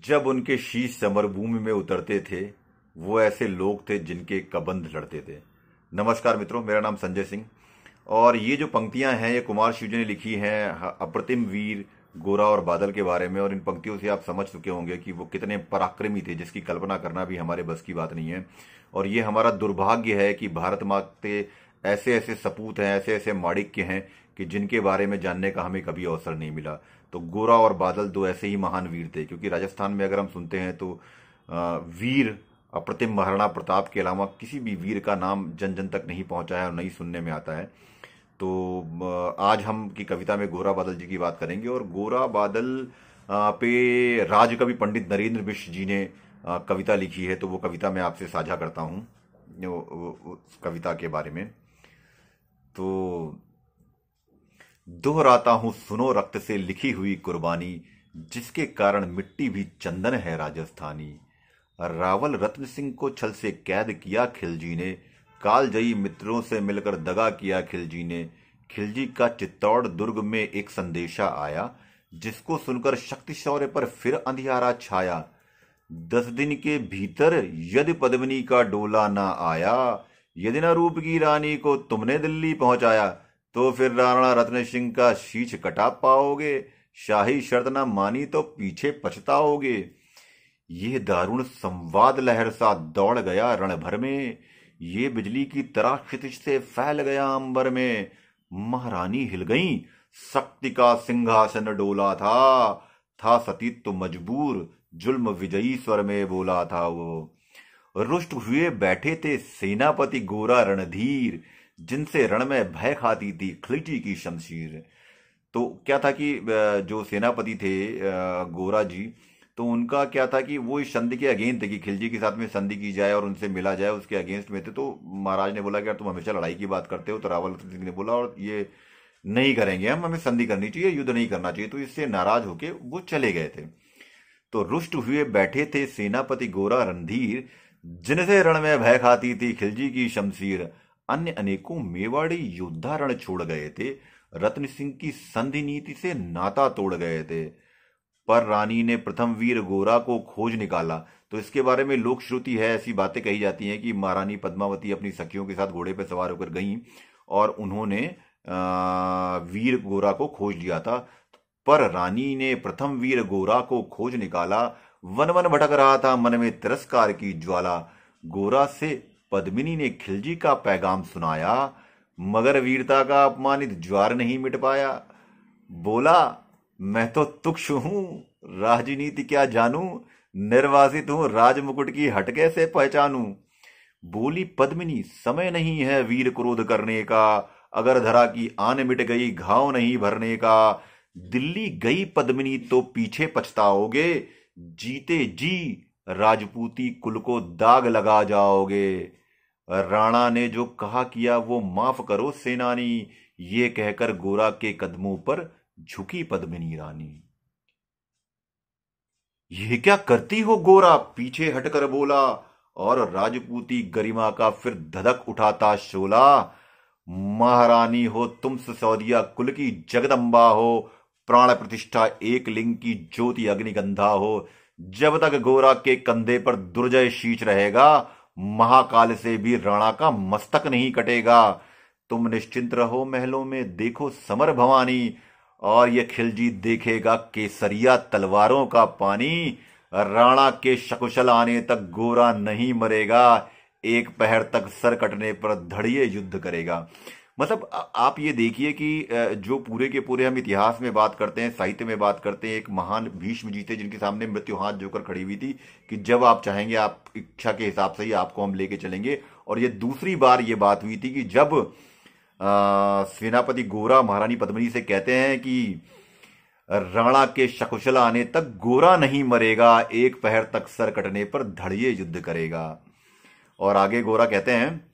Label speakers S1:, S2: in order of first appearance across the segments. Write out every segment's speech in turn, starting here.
S1: जब उनके शीश समरभूमि में उतरते थे, वो ऐसे लोग थे जिनके कबंध लड़ते थे। नमस्कार मित्रों, मेरा नाम संजय सिंह और ये जो पंक्तियां हैं ये कुमार शिवजी ने लिखी हैं अप्रतिम वीर गोरा और बादल के बारे में। और इन पंक्तियों से आप समझ चुके होंगे कि वो कितने पराक्रमी थे, जिसकी कल्पना करना भी हमारे बस की बात नहीं है। और ये हमारा दुर्भाग्य है कि भारत माँ के ऐसे ऐसे सपूत हैं, ऐसे ऐसे माणिक्य हैं कि जिनके बारे में जानने का हमें कभी अवसर नहीं मिला। तो गोरा और बादल दो ऐसे ही महान वीर थे, क्योंकि राजस्थान में अगर हम सुनते हैं तो वीर अप्रतिम महाराणा प्रताप के अलावा किसी भी वीर का नाम जन जन तक नहीं पहुंचा है और नहीं सुनने में आता है। तो आज हम की कविता में गोरा बादल जी की बात करेंगे। और गोरा बादल पे राजकवि पंडित नरेंद्र मिश्र जी ने कविता लिखी है, तो वो कविता मैं आपसे साझा करता हूँ उस कविता के बारे में। तो दोहराता हूं सुनो रक्त से लिखी हुई कुर्बानी, जिसके कारण मिट्टी भी चंदन है राजस्थानी। रावल रत्न सिंह को छल से कैद किया खिलजी ने, कालजयी मित्रों से मिलकर दगा किया खिलजी ने। खिलजी का चित्तौड़ दुर्ग में एक संदेशा आया, जिसको सुनकर शक्ति शौर्य पर फिर अंधियारा छाया। 10 दिन के भीतर यदि पद्मिनी का डोला ना आया, यदि न रूप की रानी को तुमने दिल्ली पहुंचाया, तो फिर राणा रत्न सिंह का शीश कटा पाओगे। शाही शर्त न मानी तो पीछे पछताओगे। ये दारुण संवाद लहर सा दौड़ गया रण भर में, ये बिजली की तरह क्षितिज से फैल गया अंबर में। महारानी हिल गई, शक्ति का सिंहासन डोला था सतीत्व मजबूर, जुल्म विजयी स्वर में बोला था वो। रुष्ट हुए बैठे थे सेनापति गोरा रणधीर, जिनसे रण में भय खाती थी खिलजी की शमशीर। तो क्या था कि जो सेनापति थे गोरा जी, तो उनका क्या था कि वो इस संधि के अगेंस्ट थे कि खिलजी के साथ में संधि की जाए और उनसे मिला जाए, उसके अगेंस्ट में थे। तो महाराज ने बोला कि यार तुम हमेशा लड़ाई की बात करते हो। तो रावल सिंह ने बोला और ये नहीं करेंगे, हमें संधि करनी चाहिए, युद्ध नहीं करना चाहिए। तो इससे नाराज होके वो चले गए थे। तो रुष्ट हुए बैठे थे सेनापति गोरा रणधीर, जिनसे रण में भय खाती थी खिलजी की शमशीर। अन्य अनेकों मेवाड़ी योद्धा रण छोड़ गए थे, रत्न सिंह की संधि नीति से नाता तोड़ गए थे। पर रानी ने प्रथम वीर गोरा को खोज निकाला। तो इसके बारे में लोक श्रुति है, ऐसी बातें कही जाती हैं कि महारानी पद्मावती अपनी सखियों के साथ घोड़े पर सवार होकर गईं और उन्होंने वीर गोरा को खोज लिया था। पर रानी ने प्रथम वीर गोरा को खोज निकाला, वन वन भटक रहा था मन में तिरस्कार की ज्वाला। गोरा से पद्मिनी ने खिलजी का पैगाम सुनाया, मगर वीरता का अपमानित ज्वार नहीं मिट पाया। बोला मैं तो तुक्ष हूं, राजनीति क्या जानूं, निर्वासित हूं राज मुकुट की हट कैसे पहचानूं। बोली पद्मिनी समय नहीं है वीर क्रोध करने का, अगर धरा की आन मिट गई घाव नहीं भरने का। दिल्ली गई पद्मिनी तो पीछे पछताओगे, जीते जी राजपूती कुल को दाग लगा जाओगे। राणा ने जो कहा किया वो माफ करो सेनानी, ये कहकर गोरा के कदमों पर झुकी पद्मिनी रानी। ये क्या करती हो गोरा, पीछे हटकर बोला, और राजपूती गरिमा का फिर धधक उठाता शोला। महारानी हो तुम सिसोदिया कुल की जगदम्बा हो, प्राण प्रतिष्ठा एक लिंग की ज्योति अग्निगंधा हो। जब तक गोरा के कंधे पर दुर्जय शीश रहेगा, महाकाल से भी राणा का मस्तक नहीं कटेगा। तुम निश्चिंत रहो महलों में देखो समर भवानी, और ये खिलजी देखेगा केसरिया तलवारों का पानी। राणा के सकुशल आने तक गोरा नहीं मरेगा, एक पहर तक सर कटने पर धड़िए युद्ध करेगा। मतलब आप ये देखिए कि जो पूरे के पूरे हम इतिहास में बात करते हैं, साहित्य में बात करते हैं, एक महान भीष्म जी थे जिनके सामने मृत्यु हाथ जोकर खड़ी हुई थी कि जब आप चाहेंगे आप इच्छा के हिसाब से ही आपको हम लेके चलेंगे। और ये दूसरी बार ये बात हुई थी कि जब सेनापति गोरा महारानी पद्मिनी से कहते हैं कि राणा के सकुशल आने तक गोरा नहीं मरेगा, एक पहर तक सर कटने पर धड़िए युद्ध करेगा। और आगे गोरा कहते हैं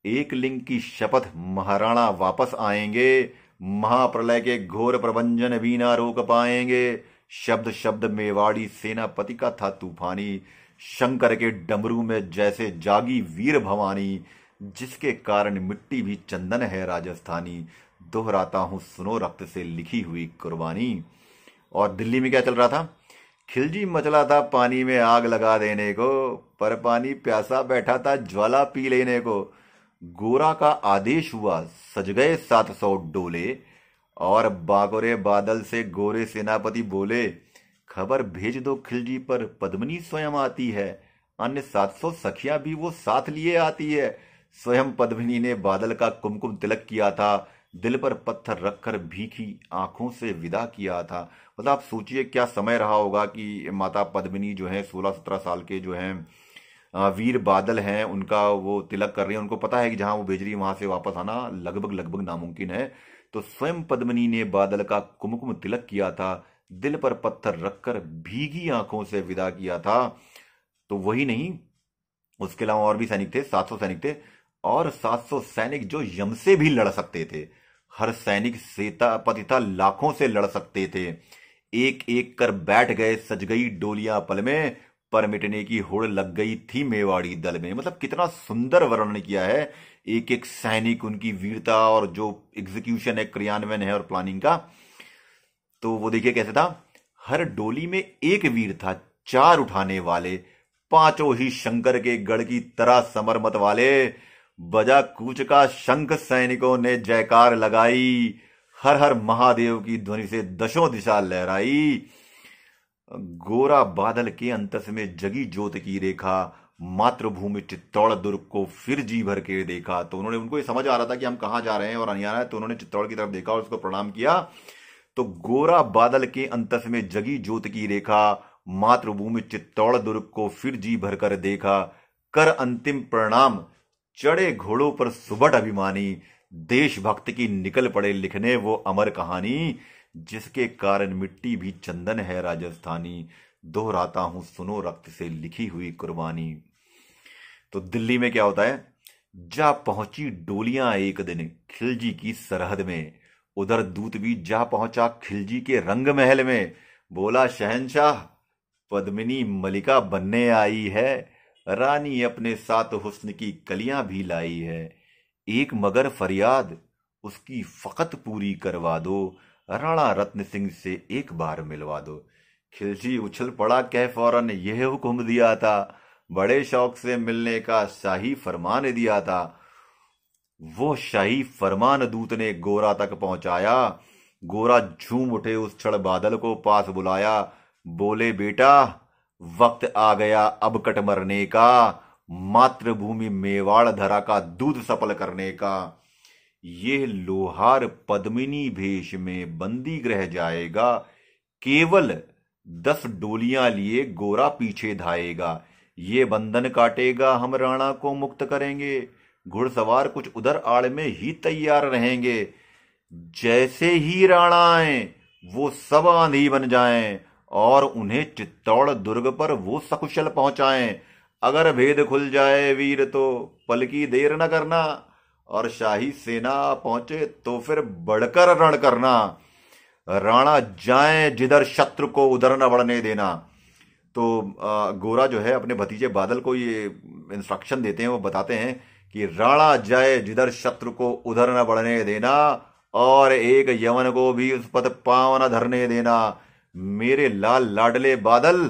S1: एक लिंग की शपथ महाराणा वापस आएंगे, महाप्रलय के घोर प्रभंजन भी ना रोक पाएंगे। शब्द शब्द मेवाड़ी सेनापति का था तूफानी, शंकर के डमरू में जैसे जागी वीर भवानी, जिसके कारण मिट्टी भी चंदन है राजस्थानी। दोहराता हूं सुनो रक्त से लिखी हुई कुर्बानी। और दिल्ली में क्या चल रहा था खिलजी मचला था पानी में आग लगा देने को, पर पानी प्यासा बैठा था ज्वाला पी लेने को। गोरा का आदेश हुआ, सज गए 700 डोले, और बागोरे बादल से गोरे सेनापति बोले, खबर भेज दो खिलजी पर, पद्मिनी स्वयं आती है। अन्य 700 सखियां भी वो साथ लिए आती है। स्वयं पद्मिनी ने बादल का कुमकुम तिलक किया था, दिल पर पत्थर रखकर भीखी आंखों से विदा किया था। मतलब आप सोचिए क्या समय रहा होगा कि माता पद्मिनी जो है 16-17 साल के जो हैं वीर बादल हैं, उनका वो तिलक कर रही हैं। उनको पता है कि जहां वो भेज रही है वहां से वापस आना लगभग लगभग नामुमकिन है। तो स्वयं पद्मिनी ने बादल का कुमकुम तिलक किया था, दिल पर पत्थर रखकर भीगी आंखों से विदा किया था। तो वही नहीं, उसके अलावा और भी सैनिक थे, 700 सैनिक थे, और 700 सैनिक जो यम से भी लड़ सकते थे। हर सैनिक सेता पतिता लाखों से लड़ सकते थे। एक एक कर बैठ गए सज गई डोलियां पल में, पर मिटने की होड़ लग गई थी मेवाड़ी दल में। मतलब कितना सुंदर वर्णन किया है एक एक सैनिक, उनकी वीरता और जो एग्जीक्यूशन है, क्रियान्वयन है और प्लानिंग का। तो वो देखिए कैसे था, हर डोली में एक वीर था, 4 उठाने वाले, पांचों ही शंकर के गढ़ की तरह समर मत वाले। बजा कूच का शंख, सैनिकों ने जयकार लगाई, हर हर महादेव की ध्वनि से दशों दिशा लहराई। गोरा बादल के अंतस में जगी ज्योत की रेखा, मातृभूमि चित्तौड़ दुर्ग को फिर जी भर के देखा। तो उन्होंने, उनको ये समझ आ रहा था कि हम कहां जा रहे हैं और अनियारा है, तो उन्होंने चित्तौड़ की तरफ देखा और उसको प्रणाम किया। तो गोरा बादल के अंतस में जगी ज्योत की रेखा, मातृभूमि चित्तौड़ दुर्ग को फिर जी भर कर देखा। कर अंतिम प्रणाम, चढ़े घोड़ों पर सुबट अभिमानी, देशभक्त की निकल पड़े लिखने वो अमर कहानी, जिसके कारण मिट्टी भी चंदन है राजस्थानी, दोहराता हूं सुनो रक्त से लिखी हुई कुर्बानी। तो दिल्ली में क्या होता है, जा पहुंची डोलियां एक दिन खिलजी की सरहद में, उधर दूत भी जा पहुंचा खिलजी के रंग महल में। बोला शहंशाह, पद्मिनी मलिका बनने आई है, रानी अपने साथ हुस्न की कलियां भी लाई है। एक मगर फरियाद उसकी फकत पूरी करवा दो, राणा रत्न सिंह से एक बार मिलवा दो। खिलजी उछल पड़ा, कह फौरन यह हुक्म दिया था, बड़े शौक से मिलने का शाही फरमान दिया था। वो शाही फरमान दूत ने गोरा तक पहुंचाया। गोरा झूम उठे, उस क्षण बादल को पास बुलाया। बोले बेटा, वक्त आ गया अब कट मरने का, मातृभूमि मेवाड़ धरा का दूध सफल करने का। ये लोहार पद्मिनी भेष में बंदी गृह जाएगा, केवल 10 डोलियां लिए गोरा पीछे धाएगा। ये बंधन काटेगा, हम राणा को मुक्त करेंगे, घुड़सवार कुछ उधर आड़ में ही तैयार रहेंगे। जैसे ही राणा आए वो सब आंधी बन जाएं, और उन्हें चित्तौड़ दुर्ग पर वो सकुशल पहुंचाएं। अगर भेद खुल जाए वीर तो पल की देर न करना, और शाही सेना पहुंचे तो फिर बढ़कर रण करना। राणा जाए जिधर शत्रु को उधर न बढ़ने देना। तो गोरा जो है अपने भतीजे बादल को ये इंस्ट्रक्शन देते हैं, वो बताते हैं कि राणा जाए जिधर शत्रु को उधर न बढ़ने देना, और एक यवन को भी उस पद पांव न धरने देना। मेरे लाल लाडले बादल,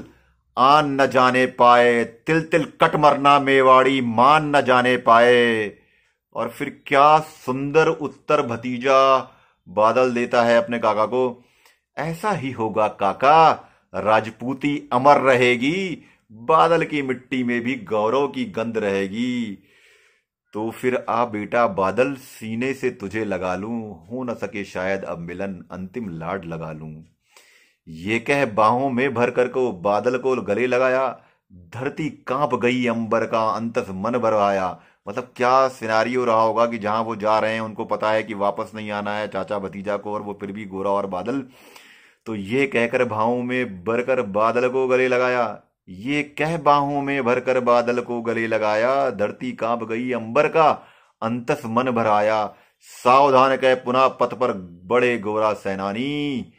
S1: आन न जाने पाए, तिल तिल कट मरना मेवाड़ी मान न जाने पाए। और फिर क्या सुंदर उत्तर भतीजा बादल देता है अपने काका को, ऐसा ही होगा काका, राजपूती अमर रहेगी, बादल की मिट्टी में भी गौरव की गंध रहेगी। तो फिर आ बेटा बादल, सीने से तुझे लगा लूं, हो न सके शायद अब मिलन, अंतिम लाड लगा लूं। ये कह बाहों में भर कर को बादल को गले लगाया, धरती कांप गई अंबर का अंतस मन भर आया। मतलब क्या सिनारियो रहा होगा कि जहां वो जा रहे हैं उनको पता है कि वापस नहीं आना है चाचा भतीजा को, और वो फिर भी गोरा और बादल। तो ये कहकर बाहों में भरकर बादल को गले लगाया, ये कह बाहों में भरकर बादल को गले लगाया, धरती कांप गई अंबर का अंतस मन भर आया। सावधान कह पुनः पथ पर बड़े गोरा सेनानी,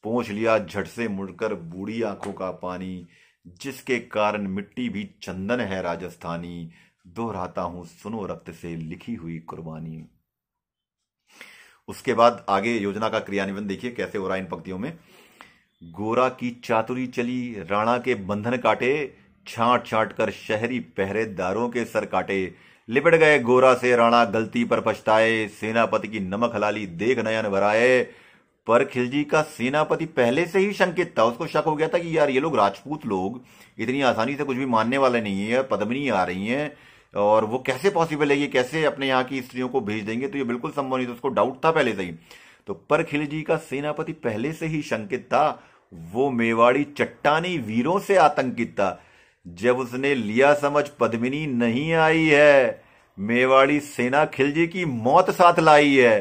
S1: पोंछ लिया झट से मुड़कर बूढ़ी आंखों का पानी, जिसके कारण मिट्टी भी चंदन है राजस्थानी, दोहराता हूं सुनो रक्त से लिखी हुई कुर्बानी। उसके बाद आगे योजना का क्रियान्वयन देखिए कैसे हो रहा है इन पंक्तियों में। गोरा की चातुरी चली, राणा के बंधन काटे, छांट छांट कर शहरी पहरेदारों के सर काटे। लिपट गए गोरा से राणा, गलती पर पछताए, सेनापति की नमक हलाली देख नयन भराए। पर खिलजी का सेनापति पहले से ही शंकित था। उसको शक हो गया था कि यार ये लोग राजपूत लोग इतनी आसानी से कुछ भी मानने वाले नहीं है। पद्मिनी आ रही हैं और वो कैसे पॉसिबल है, ये कैसे अपने यहाँ की स्त्रियों को भेज देंगे, तो ये बिल्कुल संभव नहीं। तो उसको डाउट था पहले से ही। तो पर खिलजी का सेनापति पहले से ही शंकित था। वो मेवाड़ी चट्टानी वीरों से आतंकित था। जब उसने लिया समझ पद्मिनी नहीं आई है, मेवाड़ी सेना खिलजी की मौत साथ लाई है,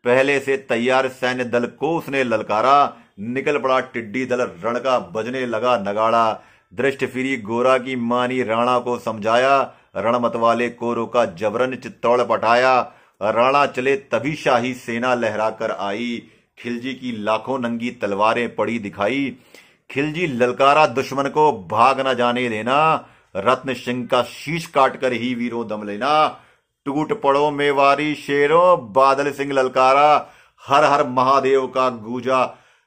S1: पहले से तैयार सैन्य दल को उसने ललकारा। निकल पड़ा टिड्डी दल, रण का बजने लगा नगाड़ा। दृष्ट फिरी गोरा की मानी, राणा को समझाया, रण मतवाले को रोका, जबरन चित्तौड़ पटाया। राणा चले तभी शाही सेना लहरा कर आई, खिलजी की लाखों नंगी तलवारें पड़ी दिखाई। खिलजी ललकारा दुश्मन को, भाग न जाने देना, रत्न सिंह का शीश काट कर ही वीरों दम लेना। टूट पड़ो मेवारी शेरों, बादल सिंह ललकारा, हर हर महादेव का गूंजा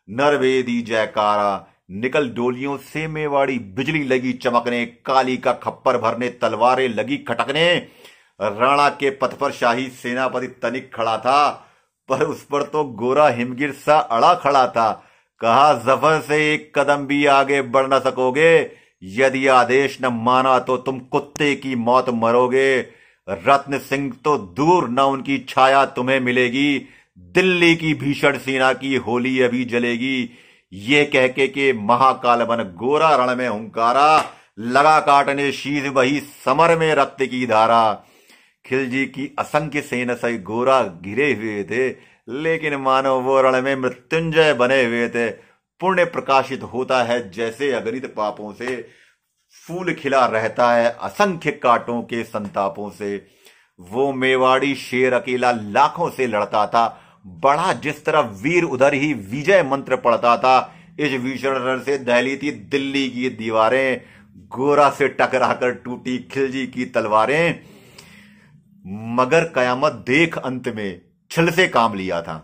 S1: नरवेदी जयकारा। निकल डोलियों से मेवाड़ी, बिजली लगी चमकने, काली का खप्पर भरने, तलवारें लगी खटकने। राणा के पथ पर शाही सेनापति तनिक खड़ा था, पर उस पर तो गोरा हिमगिर सा अड़ा खड़ा था। कहा, जफर से एक कदम भी आगे बढ़ न सकोगे, यदि आदेश न माना तो तुम कुत्ते की मौत मरोगे। रत्न सिंह तो दूर, न उनकी छाया तुम्हें मिलेगी, दिल्ली की भीषण सेना की होली अभी जलेगी। ये कह के महाकाल बन गोरा रण में हुंकारा, लगा काटने शीश वही समर में रक्त की धारा। खिलजी की असंख्य सेना से गोरा घिरे हुए थे, लेकिन मानो वो रण में मृत्युंजय बने हुए थे। पुण्य प्रकाशित होता है जैसे अगणित पापों से, फूल खिला रहता है असंख्य कांटों के संतापों से। वो मेवाड़ी शेर अकेला लाखों से लड़ता था, बढ़ा जिस तरह वीर उधर ही विजय मंत्र पढ़ता था। इस भीषण रण से दहली थी दिल्ली की दीवारें, गोरा से टकराकर टूटी खिलजी की तलवारें। मगर कयामत देख अंत में छल से काम लिया था,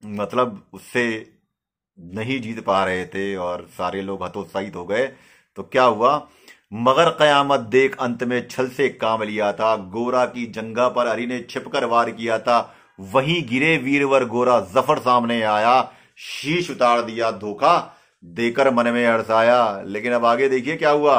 S1: मतलब उससे नहीं जीत पा रहे थे और सारे लोग हतोत्साहित हो गए। तो क्या हुआ, मगर कयामत देख अंत में छल से काम लिया था। गोरा की जंगा पर हरि ने छिपकर वार किया था, वहीं गिरे वीरवर गोरा जफर सामने आया। शीश उतार दिया धोखा देकर मन में अड़साया। लेकिन अब आगे देखिए क्या हुआ।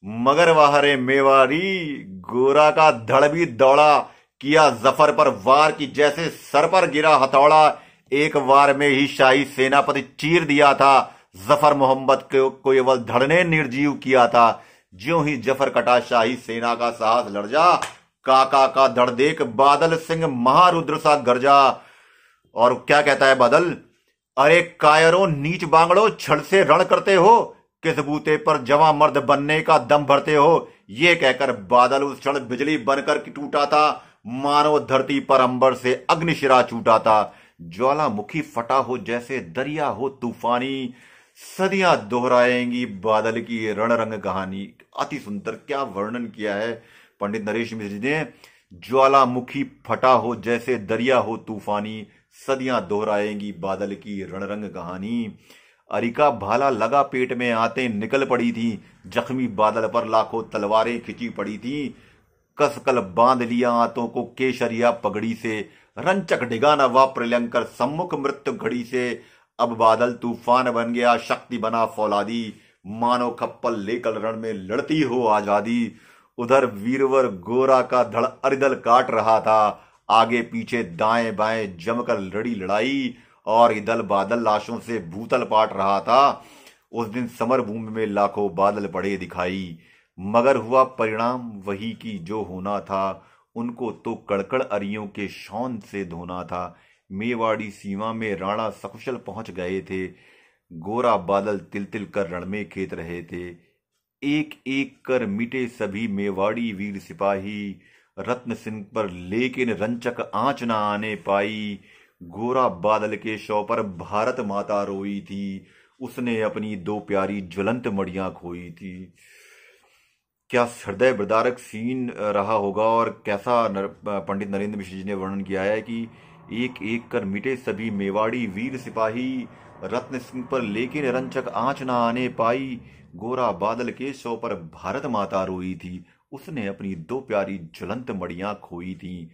S1: मगर वाहरे मेवाड़ी, गोरा का धड़ भी दौड़ा, किया जफर पर वार की जैसे सर पर गिरा हथौड़ा। एक वार में ही शाही सेनापति चीर दिया था, जफर मोहम्मद को केवल धड़ ने निर्जीव किया था। ज्यों ही जफर कटा, शाही सेना का साहस लड़ जा। काका का धड़ देख बादल सिंह महारुद्र सा गरजा। और क्या कहता है बादल, अरे कायरों नीच बांगड़ो, छड़ से रण करते हो, किस बूते पर जवां मर्द बनने का दम भरते हो। ये कहकर बादल उस क्षण बिजली बनकर टूटा था, मानो धरती पर अंबर से अग्निशिरा छूटा था। ज्वालामुखी फटा हो जैसे दरिया हो तूफानी, सदियां दोहराएंगी बादल की रणरंग कहानी। अति सुंदर क्या वर्णन किया है पंडित नरेश मिश्र जी ने। ज्वालामुखी फटा हो जैसे दरिया हो तूफानी, सदियां दोहराएंगी बादल की रणरंग कहानी। अरिका भाला लगा पेट में आते निकल पड़ी थी, जख्मी बादल पर लाखों तलवारें खिंची पड़ी थी। कसकल बांध लिया आंतों को केशरिया पगड़ी से, रंचक डिगाना व प्रलयंकर सम्मुख मृत्यु घड़ी से। अब बादल तूफान बन गया, शक्ति बना फौलादी, मानो खप्पल लेकर रण में लड़ती हो आजादी। उधर वीरवर गोरा का धड़ अरिदल काट रहा था, आगे पीछे दाएं बाएं जमकर लड़ी लड़ाई, और इधर बादल लाशों से भूतल पाट रहा था। उस दिन समर भूमि में लाखों बादल पड़े दिखाई, मगर हुआ परिणाम वही की जो होना था। उनको तो कड़कड़ अरियों के शौन से धोना था। मेवाड़ी सीमा में राणा सकुशल पहुंच गए थे, गोरा बादल तिल तिल कर रण में खेत रहे थे। एक एक कर मिटे सभी मेवाड़ी वीर सिपाही, रत्न सिंह पर लेकिन रंचक आंच न आने पाई। गोरा बादल के शव पर भारत माता रोई थी, उसने अपनी दो प्यारी ज्वलंत मड़ियां खोई थी। क्या हृदय विदारक सीन रहा होगा, और कैसा पंडित नरेंद्र मिश्र जी ने वर्णन किया है कि एक एक कर मिटे सभी मेवाड़ी वीर सिपाही, रत्न सिंह पर लेकिन रंचक आंच ना आने पाई। गोरा बादल के शव पर भारत माता रोई थी, उसने अपनी दो प्यारी ज्वलंत मड़ियां खोई थी।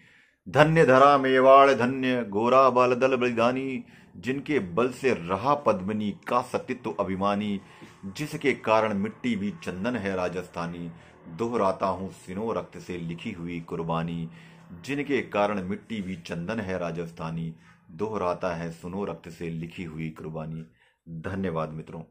S1: धन्य धरा मेवाड़ धन्य गोरा बालदल बलिदानी, जिनके बल से रहा पद्मिनी का सतीत्व अभिमानी, जिसके कारण मिट्टी भी चंदन है राजस्थानी। दोहराता हूँ सुनो रक्त से लिखी हुई कुर्बानी, जिनके कारण मिट्टी भी चंदन है राजस्थानी। दोहराता है सुनो रक्त से लिखी हुई कुर्बानी। धन्यवाद मित्रों।